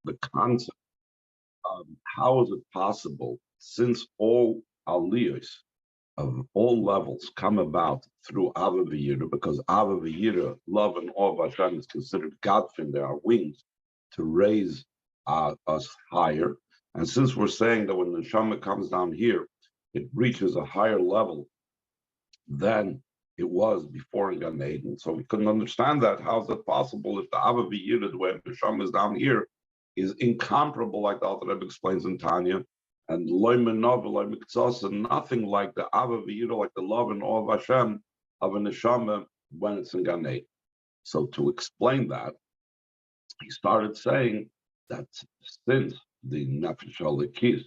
the concept of how is it possible, since all aliyos of all levels come about through Ava V'Yira, because Ava V'Yira, love and awe of Hashem, is considered Godfin, there are wings to raise us higher. And since we're saying that when the neshama comes down here, it reaches a higher level than it was before in Gan Eden. So we couldn't understand that. How is it possible if the Ava V'Yira, the way the neshama is down here, is incomparable, like the Alter Rebbe explains in Tanya, and loy menov, loy miktzos, and nothing like the Ava V'Yira, like the love and awe of Hashem of a neshama when it's in Gan Eden. So to explain that, he started saying that since the Nefesh HaLekis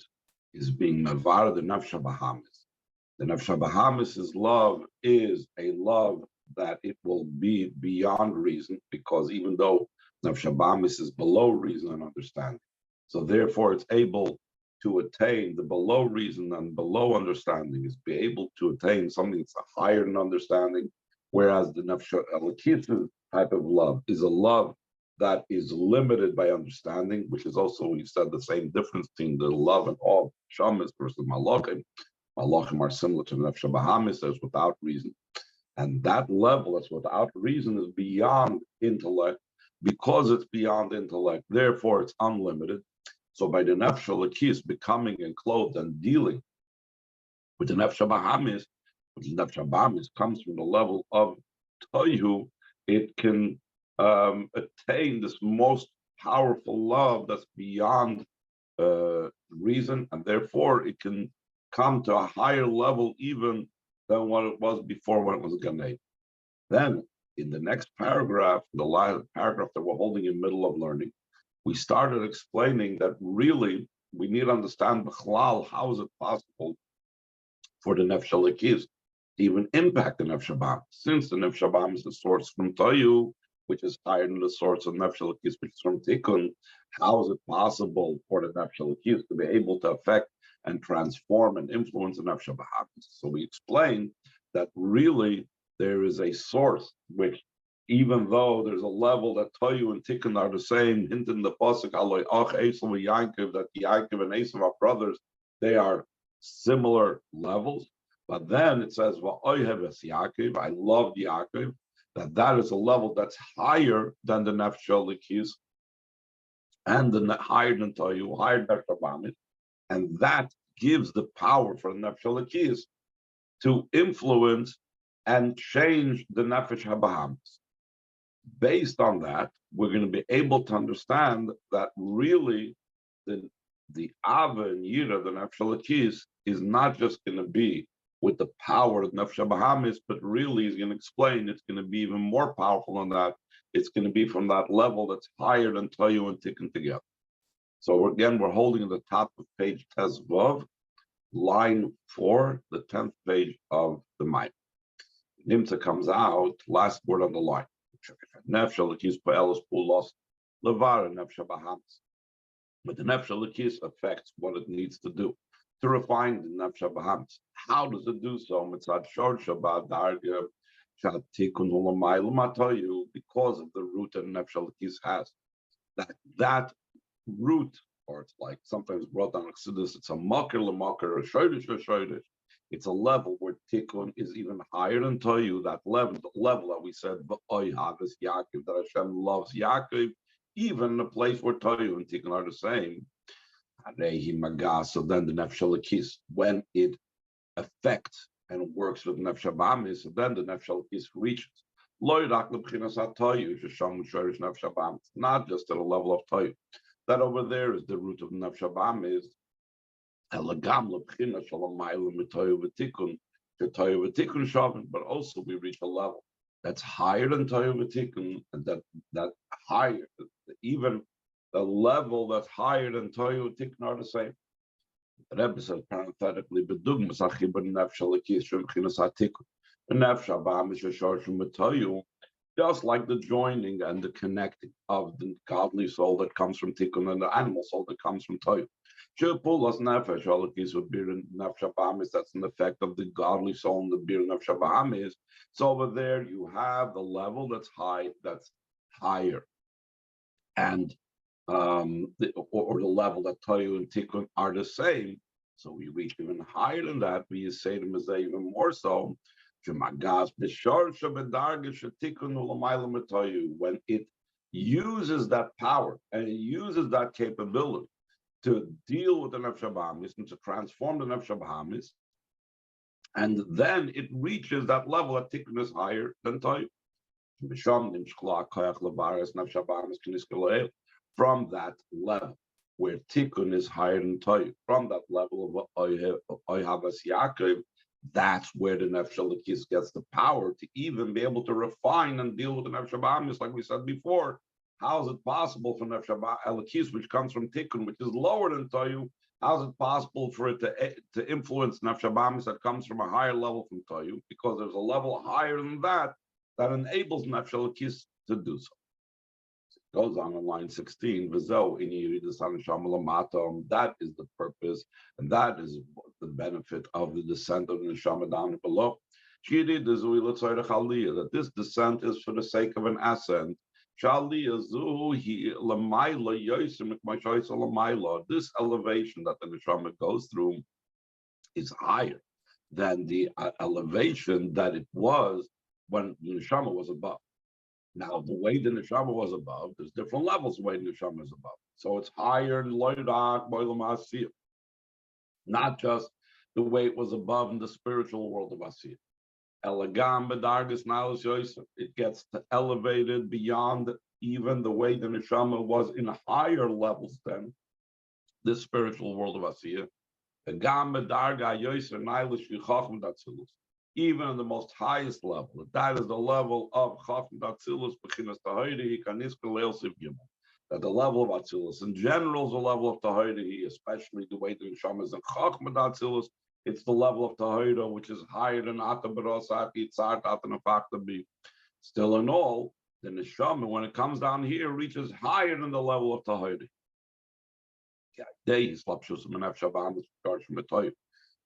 is being Mavar, the Nefesh HaBahamis, the Nefesh HaBahamis' love is a love that it will be beyond reason, because even though Nefesh HaBahamis is below reason and understanding, so therefore it's able to attain the below reason and below understanding, is be able to attain something that's higher than understanding, whereas the Nefesh HaLekis type of love is a love that is limited by understanding, which is also, we said, the same difference between the love and awe of shamas versus malachim. Malachim are similar to Nefesh HaBahamis, that's without reason. And that level that's without reason is beyond intellect. Because it's beyond intellect, therefore it's unlimited. So by the Nefesh HaLekis becoming enclosed and dealing with the Nefesh HaBahamis, which the Nefesh HaBahamis comes from the level of Tohu, it can attain this most powerful love that's beyond reason, and therefore it can come to a higher level even than what it was before when it was Gan Eden. Then, in the next paragraph, the last paragraph that we're holding in the middle of learning, we started explaining that really we need to understand B'chlal, how is it possible for the Nefesh HaLekis to even impact the Nefesh HaBahamis, since the Nefesh HaBahamis is the source from Tohu, which is higher than the source of Nefesh HaLekis, which is from Tikkun. How is it possible for the Nefesh HaLekis to be able to affect and transform and influence the Nefesh HaBahamis? So we explained that really there is a source which, even though there's a level that Tohu and Tikkun are the same, hint in the pasuk Aloi Ach Esav Yaakov, that Yaakov and Esav are brothers, they are similar levels. But then it says, Va'ohev es Yaakov, I love Yaakov, that is a level that's higher than the Nefesh HaLekis and the higher than Tohu, higher than Nefesh HaBahamis, and that gives the power for the Nefesh HaLekis to influence and change the Nefesh HaBahamis. Based on that, we're going to be able to understand that really the Ava and Yira, the Nefesh HaLekis, is not just going to be with the power of Nefesh HaBahamis, but really he's going to explain it's going to be even more powerful than that. It's going to be from that level that's higher than Tohu and Tikkun together. So we're holding at the top of page Tezvav, line 4, the 10th page of the Maimon. Nimtza comes out, last word on the line. Nefesh HaLekis pa'elos pulos levar Nefesh HaBahamis. But the Nefesh HaLekis affects what it needs to do to refine the Nefesh HaBahamis. How does it do so? Mitzad shor shabbat darga shatikun ulamaylu matoyu, because of the root that Nefesh HaLekis has. That root, or it's like sometimes brought down Exodus, it's a makir l'makir, a shoydish. It's a level where Tikkun is even higher than Tohu. That level, the level that we said, V'ohav es Yaakov, that Hashem loves Yaakov, even in a place where Tohu and Tikkun are the same. So then the Nefesh HaLekis, when it affects and works with Nefesh HaBahamis, so then the Nefesh HaLekis reaches. Not just at a level of Tohu. That over there is the root of Nefesh HaBahamis. But also we reach a level that's higher than Tohu v'Tikkun, and that higher, even the level that's higher than Tohu v'Tikkun are the same. The Rebbe says parenthetically, "Bedugmas achibur nefesh HaLekis shem chinas ha'Tikkun, nefesh HaBahamis sheshar shem Tohu." Just like the joining and the connecting of the godly soul that comes from Tikkun and the animal soul that comes from Tohu. That's an effect of the godly soul and the bir Nefesh HaBahamis. So over there you have the level that's high, that's higher. And or the level that Toyu and Tikkun are the same. So we reach even higher than that. We say them as even more so. When it uses that power and it uses that capability to deal with the Nefesh Bahamis and to transform the Nefesh Bahamis, and then it reaches that level that Tikkun is higher than Toyu. From that level, where Tikkun is higher than Toyu, from that level of Oyhavas Yaakov, that's where the Nefesh Elokis gets the power to even be able to refine and deal with the Nefesh Bahamis, like we said before. How is it possible for Nefesh Elokis, which comes from Tikkun, which is lower than Toyu, how is it possible for it to influence Nefesh Bahamis that comes from a higher level from Toyu? Because there's a level higher than that enables Nefesh Elokis to do so. It goes on in line 16, that is the purpose, and that is the benefit of the descent of the neshama down below. That this descent is for the sake of an ascent. This elevation that the neshama goes through is higher than the elevation that it was when the neshama was above. Now, the way the neshama was above, there's different levels of the way the neshama is above. So it's higher than not just the way it was above in the spiritual world of Asiyah. It gets elevated beyond even the way the neshama was in higher levels than the spiritual world of Asiyah. Even on the most highest level, that is the level of Chacham Atzilus, that the level of Atzilus in general is the level of Tahirihi, especially the way the Neshama is in Chacham Atzilus. It's the level of Tahira, which is higher than Ata Barosati, Tzart, Ata Nafaktabi. Still in all, the Neshama, when it comes down here, reaches higher than the level of Tahiri.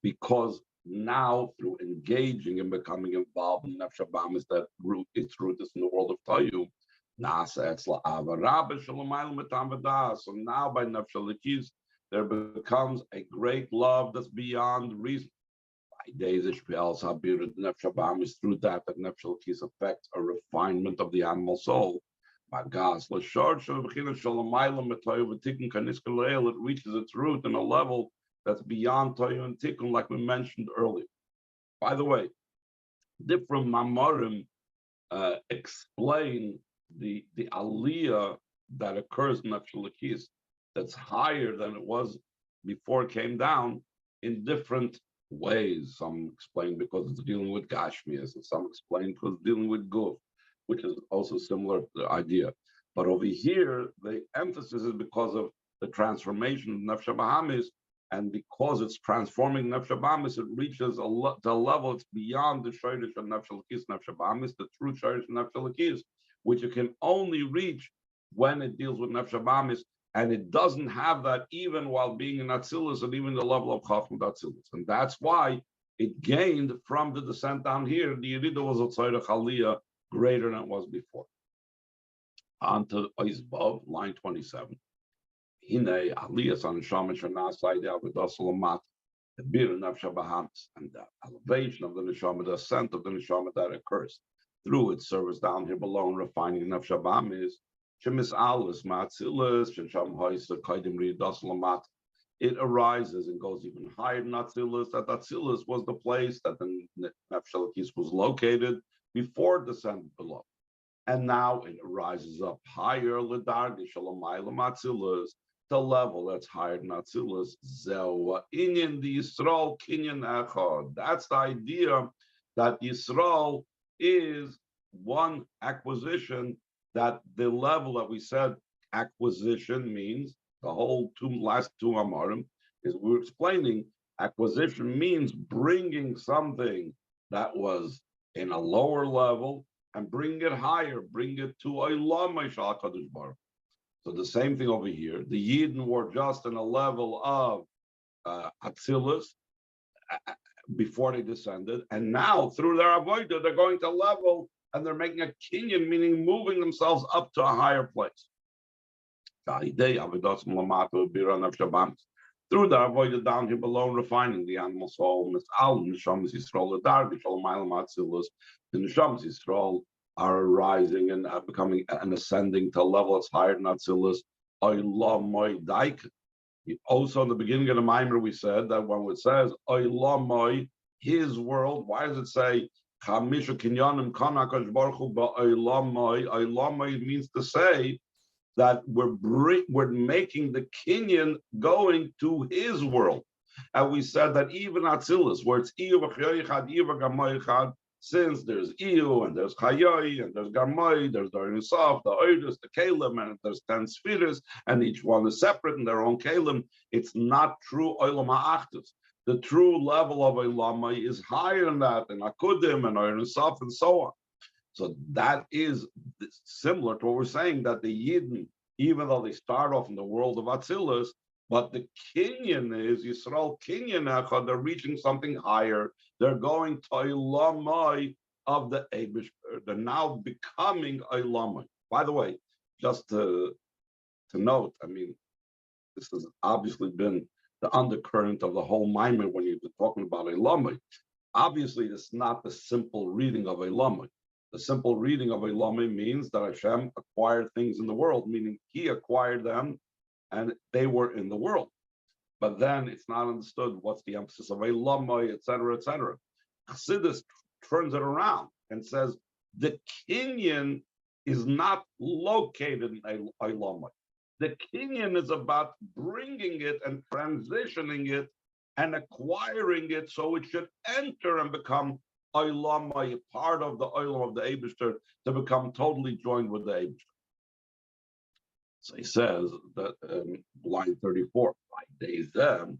Because now, through engaging and becoming involved in Nefesh Bahamis, that its root is in the world of Tayu. So now by Nefesh Elokis, there becomes a great love that's beyond reason. By days through that Nefesh Elokis affects a refinement of the animal soul. It reaches its root in a level that's beyond Toyu and Tikkun, like we mentioned earlier. By the way, different Mamorim explain the aliyah that occurs in Nefesh Elokis that's higher than it was before it came down in different ways. Some explain because it's dealing with Gashmias, and some explain because it's dealing with Guf, which is also similar to the idea. But over here, the emphasis is because of the transformation of Nefesh Bahamis, and because it's transforming Nefesh Bahamis, it reaches the level it's beyond the Shoresh of Nefesh Elokis, Nefesh Bahamis, the true Shoresh of Nefesh Elokis, which it can only reach when it deals with Nefesh Bahamis, and it doesn't have that even while being in Atzilus and even the level of Chacham Atzilus. And that's why it gained from the descent down here. The Yerida was a Tzorech Aliyah greater than it was before. On to Oizbov, line 27. Hine Aliyas on Neshama Shanasai de Avodas Lamat, the Bir Nefesh Bahamis, and the elevation of the Neshama, the ascent of the Neshama that occurs through its service down here below and refining Nefesh Bahamis. Shemis Alis Matzilis, Shesham Hoysa Kaidim Ridas Lamat. It arises and goes even higher than Atzilus. That Atzilus was the place that the Nefesh Elokis was located before it descended below. And now it rises up higher, L'dargi Shalamaylam Atzilus, the level that's higher than Atzilus. Zewa Inyan the Yisrael Kinyan Echad. That's the idea that Yisrael is one acquisition, that the level that we said acquisition means, the whole last two Amarim, is we're explaining acquisition means bringing something that was in a lower level and bring it higher, bring it to Olam Ma'ishal Kadosh Baruch. So the same thing over here. The Yidden were just in a level of Atzilus before they descended, and now through their avodah they're going to level and they're making a kinyan, meaning moving themselves up to a higher place. Through that, avoided down here below, refining the animal soul. The Neshamas Yisrael are arising and becoming and ascending to a level that's higher than Atzilus. Also, in the beginning of the Maimer, we said that when it says Oilamoy, his world, why does it say Chamisha Kinyanim Kanakash Baruch Hu Ba'Oilamoy? Oilamoy means to say that we're making the Kinyan going to his world. And we said that even Atzilus, where it's Iyu v'Chayoychad, Iyu v'Gamoychad, since there's Iyu and there's Chayoy and there's Gamoy, there's the Inisaf, the Oidus, the Kalim, and there's 10 spheres, and each one is separate in their own Kalim, it's not true Olam HaAchdus. The true level of Olam is higher than that, and Akudim and Inisaf and so on. So that is similar to what we're saying, that the Yidden, even though they start off in the world of Atzilus, but the Kinyan is Yisrael Kinyan Echad, they're reaching something higher. They're going to Ilamai of the Eibush. They're now becoming Ilamai. By the way, just to note, I mean, this has obviously been the undercurrent of the whole Maimer when you've been talking about Ilamai. Obviously, it's not the simple reading of Ilamai. The simple reading of Ilamai means that Hashem acquired things in the world, meaning He acquired them and they were in the world. But then it's not understood what's the emphasis of Elamai, etc., etc. Chassidus turns it around and says the Kinyan is not located in Elamai. The Kinyan is about bringing it and transitioning it and acquiring it so it should enter and become Elamai, part of the Elam of the Eibishter, to become totally joined with the Eibishter. So he says that line 34, 5 days and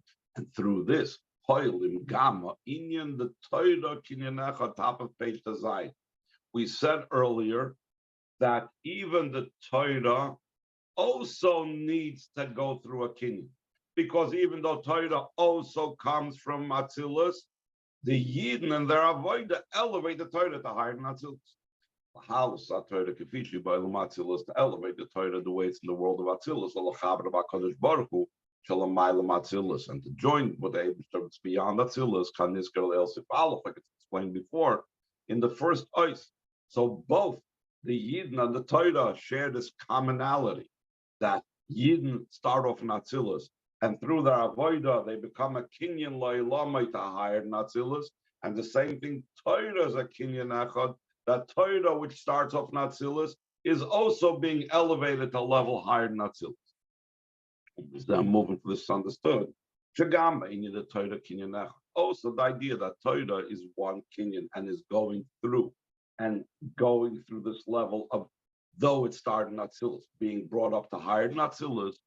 through this, Hoilim Gamma, Inyan the Torah Kinyanecha, top of page design. We said earlier that even the Torah also needs to go through a Kinyan, because even though Torah also comes from Atzilus, the Yidden and their Avodah elevate the Torah to higher than Atzilus. To elevate the Torah the way it's in the world of Atzilus, and to join with the Eibishter beyond Atzilus, like it's explained before, in the first ice. So both the Yidden and the Torah share this commonality, that Yidden start off in Atzilus, and through their Avodah, they become a Kinyan Lo'ilamai to higher than Atzilus, and the same thing, Torah is a Kinyan Echad. That Torah, which starts off Atzilus, is also being elevated to a level higher than Atzilus. Then moving to this understood. Also, the idea that Torah is one Kinyan and is going through this level of, though it started in Atzilus, being brought up to higher than Atzilus,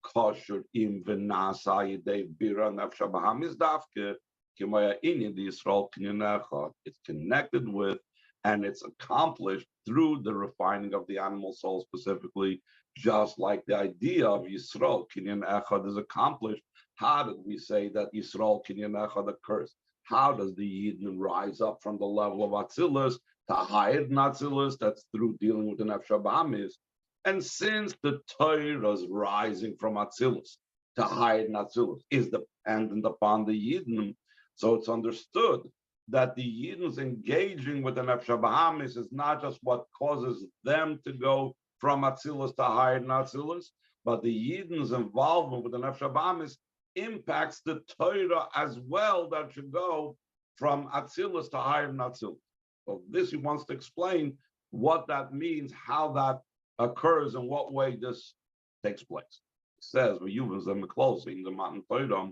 kosher im v'nasa yedei bira nefsha b'ham is dafke kimaya inyan the Yisrael Kinyan Echad. It's connected with and it's accomplished through the refining of the animal soul specifically, just like the idea of Yisrael Kinyan Echad is accomplished. How did we say that Yisrael Kinyan Echad occurs? How does the Yidden rise up from the level of Atzilus to higher than Atzilus? That's through dealing with the Nefesh HaBahamis. And since the Torah is rising from Atzilus to higher than Atzilus is dependent upon the Yidden, so it's understood that the Yidden's engaging with the Nefesh HaBahamis is not just what causes them to go from Atzilus to higher than Atzilus, but the Yidden's involvement with the Nefesh HaBahamis impacts the Torah as well, that should go from Atzilus to higher than Atzilus. So this he wants to explain what that means, how that occurs, and what way this takes place. He says, "We use them closely in the Matan Torah."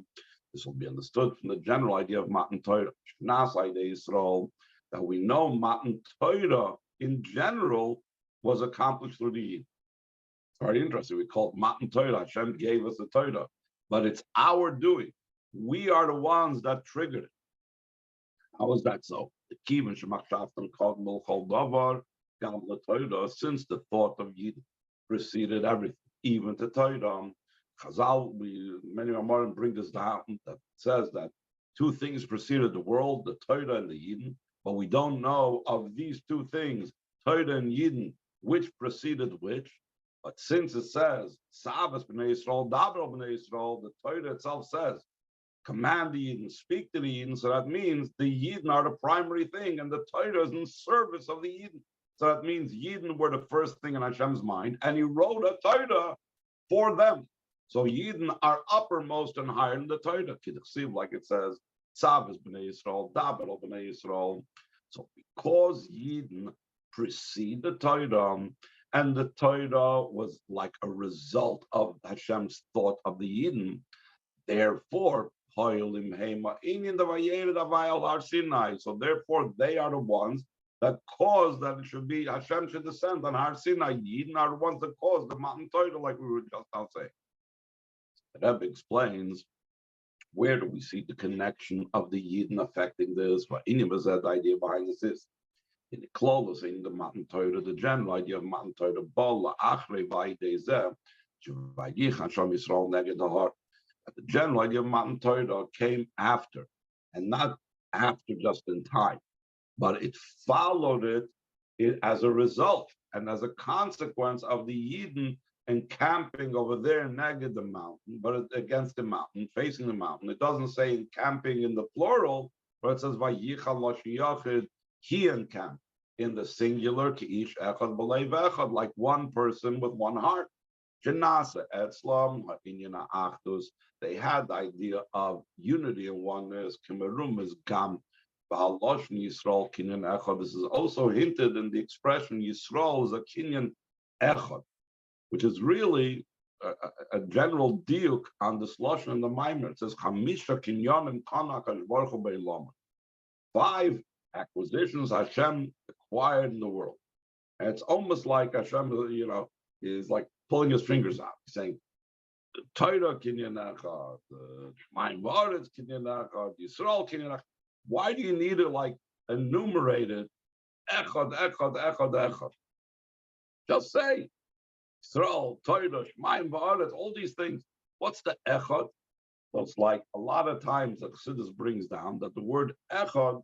This will be understood from the general idea of Matan Torah, that we know Matan Torah in general was accomplished through the Yid. It's very interesting. We call it Matan Torah. Hashem gave us the Torah, but it's our doing. We are the ones that triggered it. How is that so? Since the thought of Yid preceded everything, even to Torah. Chazal, many Amarim bring this down, that says that two things preceded the world, the Torah and the Yidden, but we don't know of these two things, Torah and Yidden, which preceded which. But since it says, Savas b'nei Yisrael, Daber b'nei Yisrael, the Torah itself says, command the Yidden, speak to the Yidden, so that means the Yidden are the primary thing, and the Torah is in service of the Yidden. So that means Yidden were the first thing in Hashem's mind, and he wrote a Torah for them. So Yidden are uppermost and higher than the Torah. Like it says, Savas b'nei Yisrael, Daber b'nei Yisrael. So because Yidden precede the Torah, and the Torah was like a result of Hashem's thought of the Yidden, therefore, so therefore, they are the ones that cause that it should be Hashem should descend on Har Sinai. Yidden are the ones that cause the mountain Torah, like we were just now saying. The Rebbe explains, where do we see the connection of the Yidden affecting this? What the idea behind this is in the Klolos, in the mountain Torah, the general idea of mountain Torah, the general idea of mountain Torah came after, and not after just in time, but it followed it as a result and as a consequence of the Yidden encamping over there neged the mountain, but against the mountain, facing the mountain. It doesn't say encamping in the plural, but it says Vayichal Lashon Yachid, he encamped in the singular, Ki'ish Echad B'Leiv Echad, like one person with one heart. Janasa Etzlam, Ha'inyan Achdus. They had the idea of unity and oneness. Kimerum is Gam. Ba'aloshn Yisrael Kinyan Echad. This is also hinted in the expression Yisrael is a Kinyan Echad, which is really a general diuk on the Sloshon and the Maimer. It says Chamisha Kinyanim Kanak Baruch Hu Be'ilama. 5 acquisitions Hashem acquired in the world. And it's almost like Hashem, is like pulling his fingers out. He's saying, Torah Kinyan Echad, Shemaim V'aretz Kinyan Echad, Yisrael Kinyan Echad. Why do you need to like enumerate it? Echad, Echad, Echad, Echad. Just say, Yisrael, Torah, Shemaim V'aretz, all these things. What's the Echad? So it's like a lot of times that Chassidus brings down that the word Echad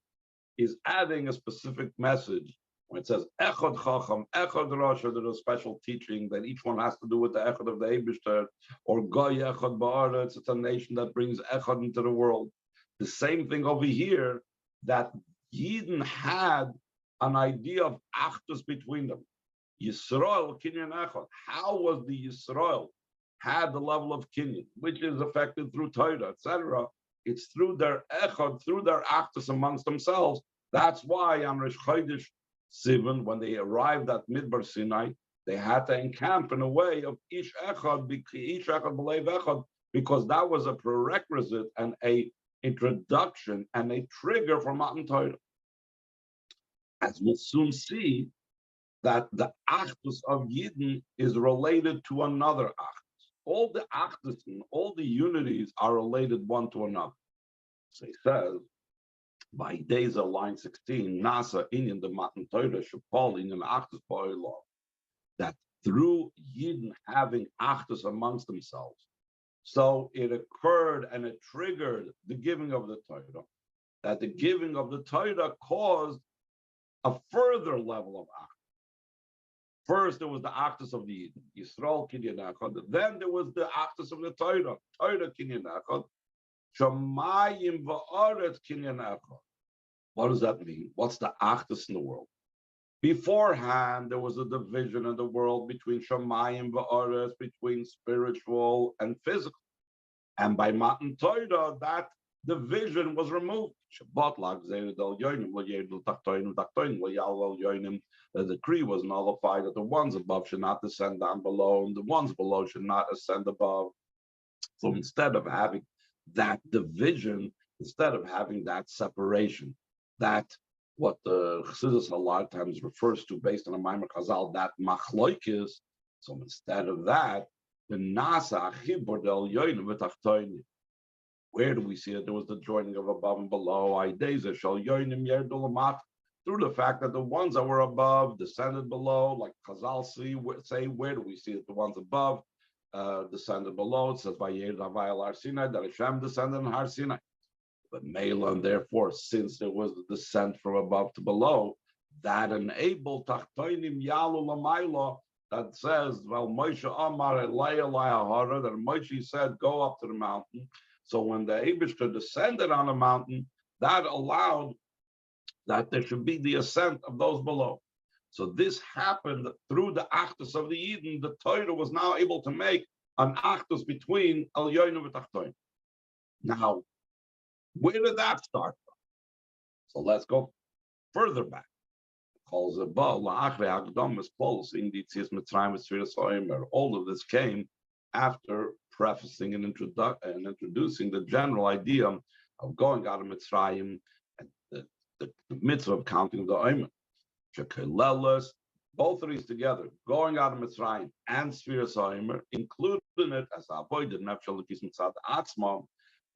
is adding a specific message. When it says Echad Chacham, Echad Rasha, there's a special teaching that each one has to do with the Echad of the Eibishter, or Goy Echad Ba'aretz, it's a nation that brings Echad into the world. The same thing over here, that Yidden had an idea of Achdus between them. Yisrael, Kinyan Echad. How was the Yisrael had the level of Kinyan, which is affected through Torah, etc. It's through their Echad, through their Achdus amongst themselves. That's why on Rosh Chodesh Sivan, when they arrived at Midbar Sinai, they had to encamp in a way of each Echad B'Leiv Echad, because that was a prerequisite and a introduction and a trigger for Matan Torah. As we'll soon see, that the Achdus of Yidden is related to another Achdus. All the Achdus and all the unities are related one to another. So he says, by days of line 16, Nasa in the Matan Torah Shapal in an Achdus Ba'olam, that through Yidden having Achdus amongst themselves, so it occurred and it triggered the giving of the Torah, that the giving of the Torah caused a further level of Achdus. First, there was the Achdus of the Yidden, Yisrael Kinyan Echad. Then there was the Achdus of the Torah, Torah Kinyan Echad. Shamayim V'aretz Kinyan Echad. What does that mean? What's the Achdus in the world? Beforehand, there was a division in the world between Shamayim V'aretz, between spiritual and physical. And by Matan Torah, that division was removed. The decree was nullified that the ones above should not descend down below, and the ones below should not ascend above. So instead of having that division, instead of having that separation, that what the Chassidus a lot of times refers to based on a Maimer Chazal, that machloikis. So instead of that, the Nasa Achibur Del Yoinim V'Tachtoinim. Where do we see it? There was the joining of above and below. Through the fact that the ones that were above descended below, like Chazal say, where do we see it? The ones above descended below. It says by Yedavayal Har Sinai that Hashem descended on Har Sinai. But Mela, and therefore, since there was the descent from above to below, that enabled Tachtoinim Yalu Lamaila, that says, well, Moshe Amar Elaya that Moshe said, go up to the mountain. So when the Eibishter descended on the mountain, that allowed that there should be the ascent of those below. So this happened through the Achdus of the Eden. The Torah was now able to make an Achdus between Elyoinu and Tachtoin. Now, where did that start from? So let's go further back. All of this came after prefacing and introducing the general idea of going out of Mitzrayim and the mitzvah of counting the Omer. Both of these together, going out of Mitzrayim and Sfiras Omer, including it as avoided Nefesh Elokis Mitzad Atzma.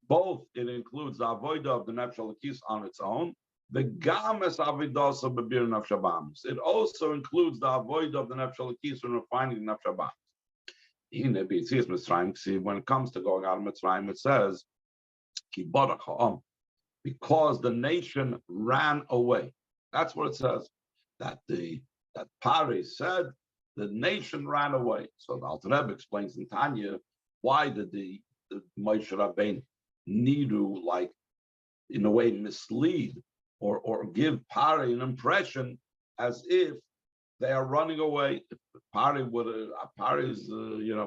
Both it includes the avodah of the Nefesh Elokis on its own. The games avodas of bebir nefesh habahamis. It also includes the avodah of the nefesh elokis and refining the nefesh habahamis. See, when it comes to going out of Mitzrayim, it says, because the nation ran away. That's what it says. That Pari said the nation ran away. So the Alter Rebbe explains in Tanya why did the Moshe Rabbeinu need to, like, in a way, mislead or give Pari an impression as if they are running away. Pari's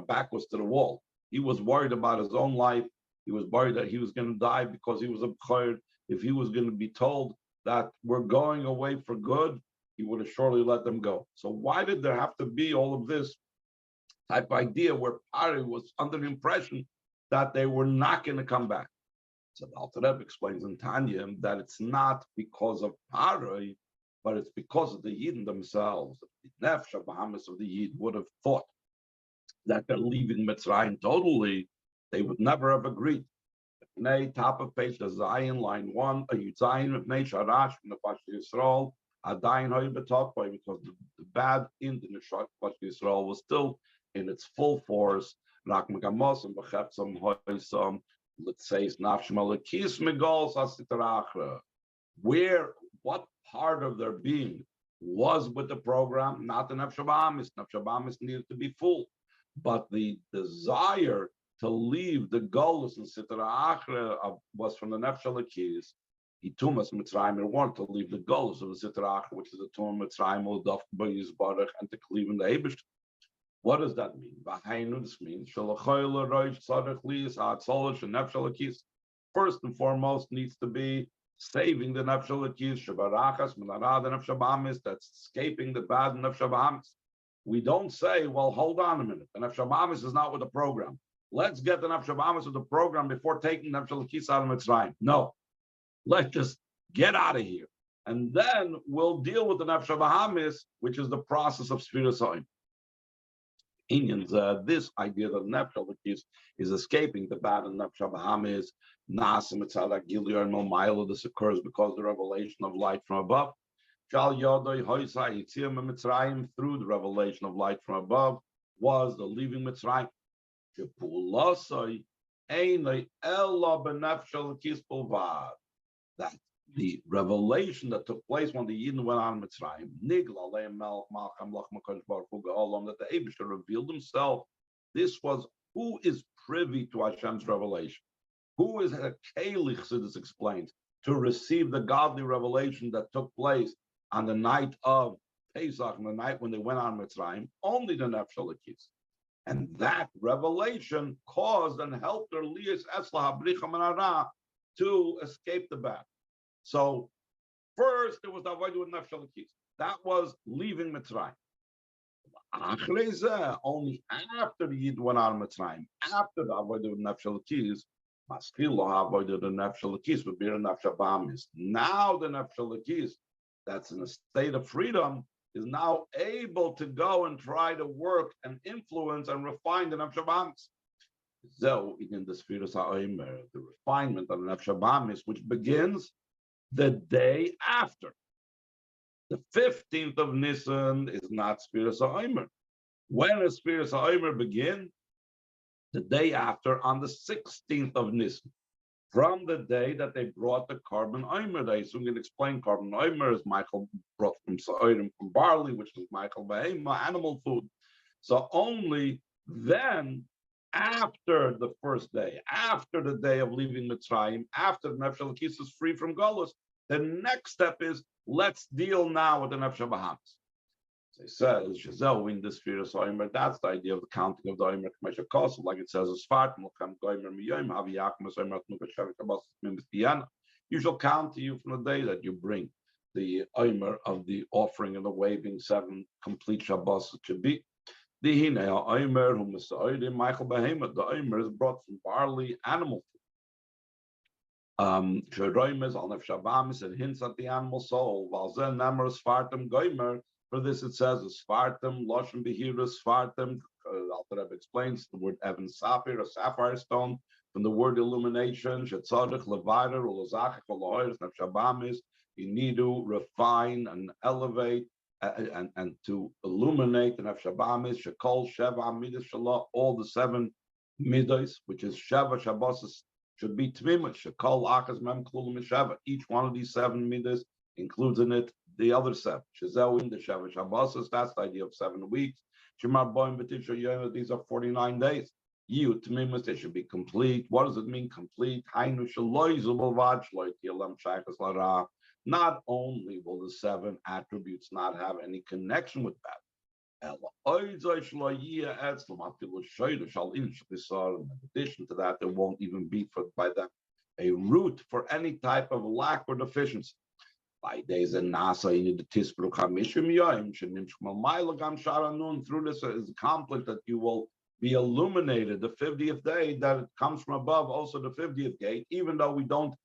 back was to the wall. He was worried about his own life. He was worried that he was going to die because he was a b'chor. If he was going to be told that we're going away for good, he would have surely let them go. So why did there have to be all of this type of idea where Pari was under the impression that they were not going to come back? So the Alter Rebbe explains in Tanya that it's not because of Pari, but it's because of the Yidden themselves. The Nefesh habahamis of the Yid would have thought that they're leaving Mitzrayim totally. They would never have agreed. Nay, top of page, the Zion, line 1, a Yudzayin of Nei Sharash from the Pashto Yisrael, Adayin Hoy B'Tokbay, because the bad in the Pashto Yisrael was still in its full force. Rak Megamos and B'Chepsam Hoysam. Let's say it's Nafshmalakis Megols Asitarachra. Where, what part of their being was with the program? Not the Nefesh habahamis. Nefesh habahamis needed to be full, but the desire to leave the Golus and Sitra Achra was from the Nefesh Elokis. He Tumas Mitzrayim wanted to leave the Golus of the Sitra Achra, which is the Tum Mitzrayim Uldaf B'Yizbarach, and to cleave in the Eibush. What does that mean? This means first and foremost needs to be saving the nefesh elokis, shebarachas minara the nefesh habahamis, that's escaping the bad nefesh habahamis. We don't say, well, hold on a minute, the nefesh habahamis is not with the program. Let's get the nefesh habahamis with the program before taking nefesh elokis out of Mitzrayim. No, let's just get out of here, and then we'll deal with the nefesh habahamis, which is the process of Sfiras Omer. Indians, this idea that nefesh elokis is escaping the bad and nefesh habahamis, nasim etzad agiliyar momayla. This occurs because the revelation of light from above. Shal yodoi hoisa yitziyam Mitzrayim, through the revelation of light from above was the leaving Mitzrayim. Shepulasoi einay ella benefesh elokis bulvad. That the revelation that took place when the Yidden went on Mitzrayim, Nigla Leim Melch Malcham Lach Makadosh Baruch Hu Ga'olam, that the Eibishter revealed himself. This was who is privy to Hashem's revelation, who is a Keli, Chassidus explains, to receive the godly revelation that took place on the night of Pesach, the night when they went on Mitzrayim. Only the Nefesh Elokis, and that revelation caused and helped their Lias Esla Habricha Menara to escape the bad. So first there was the avodah with nefesh elokis. That was leaving Mitzrayim. Only after the Yid went out of Mitzrayim, after the avodah with nefesh elokis, maskil lo avodah the nefesh elokis would be the nefesh habahamis. Now the nefesh elokis, that's in a state of freedom, is now able to go and try to work and influence and refine the nefesh habahamis. So in the Sfiras Omer, the refinement of the nefesh habahamis, which begins the day after. The 15th of Nisan is not Sfiras Omer. When does Sfiras Omer begin? The day after, on the 16th of Nisan. From the day that they brought the carbon Omer. They soon can explain carbon Omer as Michael brought from Sa'irim, from barley, which is Michael Behema, animal food. So only then, after the first day, after the day of leaving Mitzrayim, after the Nefesh Elokis is free from Golus, the next step is let's deal now with the Nefesh Bahamis. So he says, Shazel in the sphere of Omer, that's the idea of the counting of the Omer K'mesha Kosov, like it says, you shall count to you from the day that you bring the Omer of the offering and the waving 7 complete Shabbos it should be. The Omer is brought from barley animal. Sheroimes al nef shabamis, and hints at the animal soul. Valzen nemer sfartem goimer. For this it says sfartem loshem behira sfartem. Alter Rebbe explains the word Evan Sapphire, a sapphire stone, from the word illumination. Shetzadich levader ulazachik oloyres nef shabamis. You need to refine and elevate and to illuminate the nef shabamis. Shekol sheva midas shalah, all the 7 midas, which is sheva shabbos. Should be tmimah. Shekol achas mem klulim sheva. Each one of these 7 midas includes in it the other 7. Shazel in the sheva shabbos. That's the idea of 7 weeks. Shemar boim b'tisha yom. These are 49 days. You tmimas, they should be complete. What does it mean complete? Hainu shaloi zubavad shloi tilam shaykas lara. Not only will the 7 attributes not have any connection with that, in addition to that, there won't even be by them a root for any type of lack or deficiency. By days and nasa in the tisbruk hamishim yoim shenimshmal mailagam sharanun. Through this is accomplished that you will be illuminated the 50th day, that it comes from above, also the 50th gate, even though we don't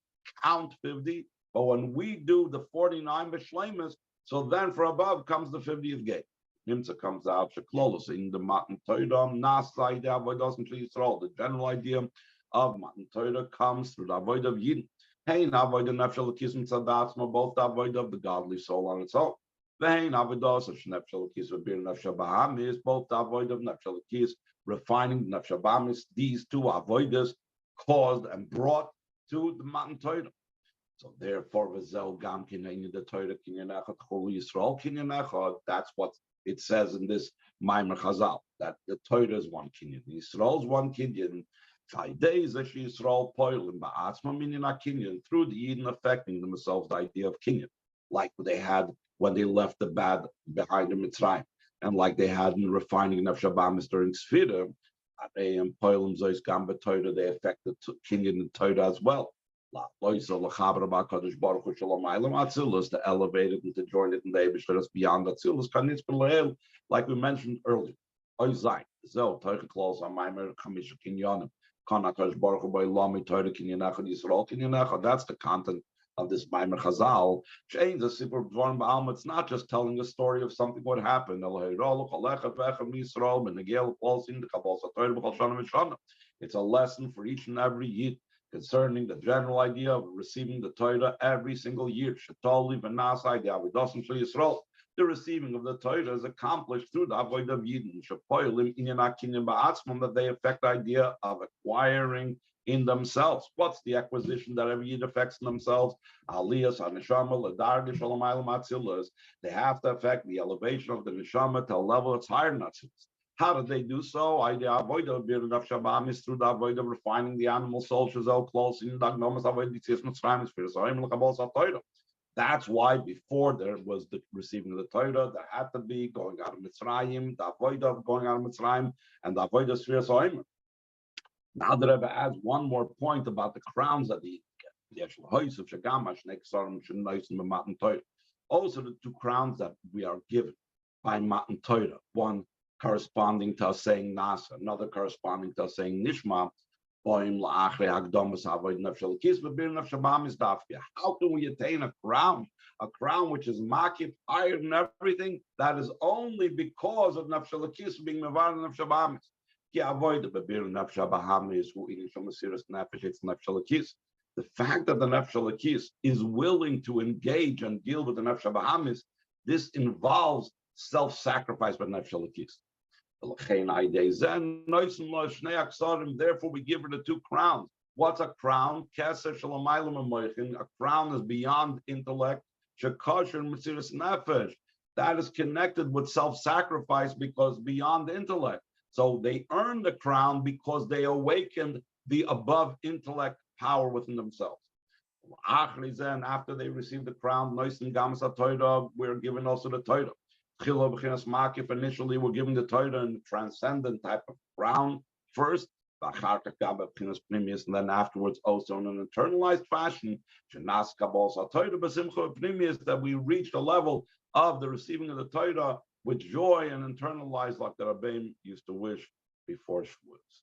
count 50, but when we do the 49 b'shleimus, so then for above comes the 50th gate. Nimtza comes out Sheklolos in the Matan Torah, Nasa idea avodas and Yisrael. The general idea of Matan Torah comes through the avoid of Yidden. Hey, avoid the nefesh elokis and tzadatzma, both the avoid of the godly soul on its own. Vein avodas of nefesh elokis with bir nefesh bahamis, both the avoid of nefesh elokis, refining the nefesh bahamis. These 2 avoidas caused and brought to the Matan Torah. So therefore, v'zel gam kinyan the Torah kinyan echad chol Yisrael kinyan echad. That's what it says in this Maimer Chazal, that the Torah is 1 kinyan, Yisrael is 1 kinyan. 5 days that Yisrael poilim ba'atzma minyan kinyan, through the Yidden affecting themselves the idea of kinyan, like they had when they left the bad behind the Mitzrayim, and like they had in refining Nefesh Bahamis during Sfira, and poilim zois gam b'Torah, they affect the kinyan in Torah as well. The elevated and to join it in the Eibishter beyond Atzilus, like we mentioned earlier. That's the content of this Maimer Chazal. It's not just telling a story of something what happened. It's a lesson for each and every Yid concerning the general idea of receiving the Torah every single year. The receiving of the Torah is accomplished through the avoid of Yidden, that they affect the idea of acquiring in themselves. What's the acquisition that every Yid affects in themselves? They have to affect the elevation of the neshama to a level that's higher than Atzilus. How did they do so? The avoid of bir nefesh bahamis through the avoid of refining the animal soul. That's why before there was the receiving of the Torah, there had to be going out of Mitzrayim, the avoid of going out of Mitzrayim, and the avoid of Sfiras Omer. Now the Rebbe adds one more point about the crowns that the also the 2 crowns that we are given by Matan Torah, one corresponding to us saying Nasa, another corresponding to us saying Nishma. How can we attain a crown which is makif, higher than everything? That is only because of nefesh elokis being mevar nefesh bahamis. The fact that the nefesh elokis is willing to engage and deal with the nefesh bahamis, this involves self-sacrifice by nefesh elokis. Therefore, we give her the 2 crowns. What's a crown? A crown is beyond intellect. that is connected with self-sacrifice because beyond the intellect. So they earned the crown because they awakened the above intellect power within themselves. After they received the crown, we're given also the Torah. Initially, we're given the Torah in the transcendent type of crown first, and then afterwards also in an internalized fashion, that we reach the level of the receiving of the Torah with joy and internalized, like the Rabbeim used to wish before Shavuos.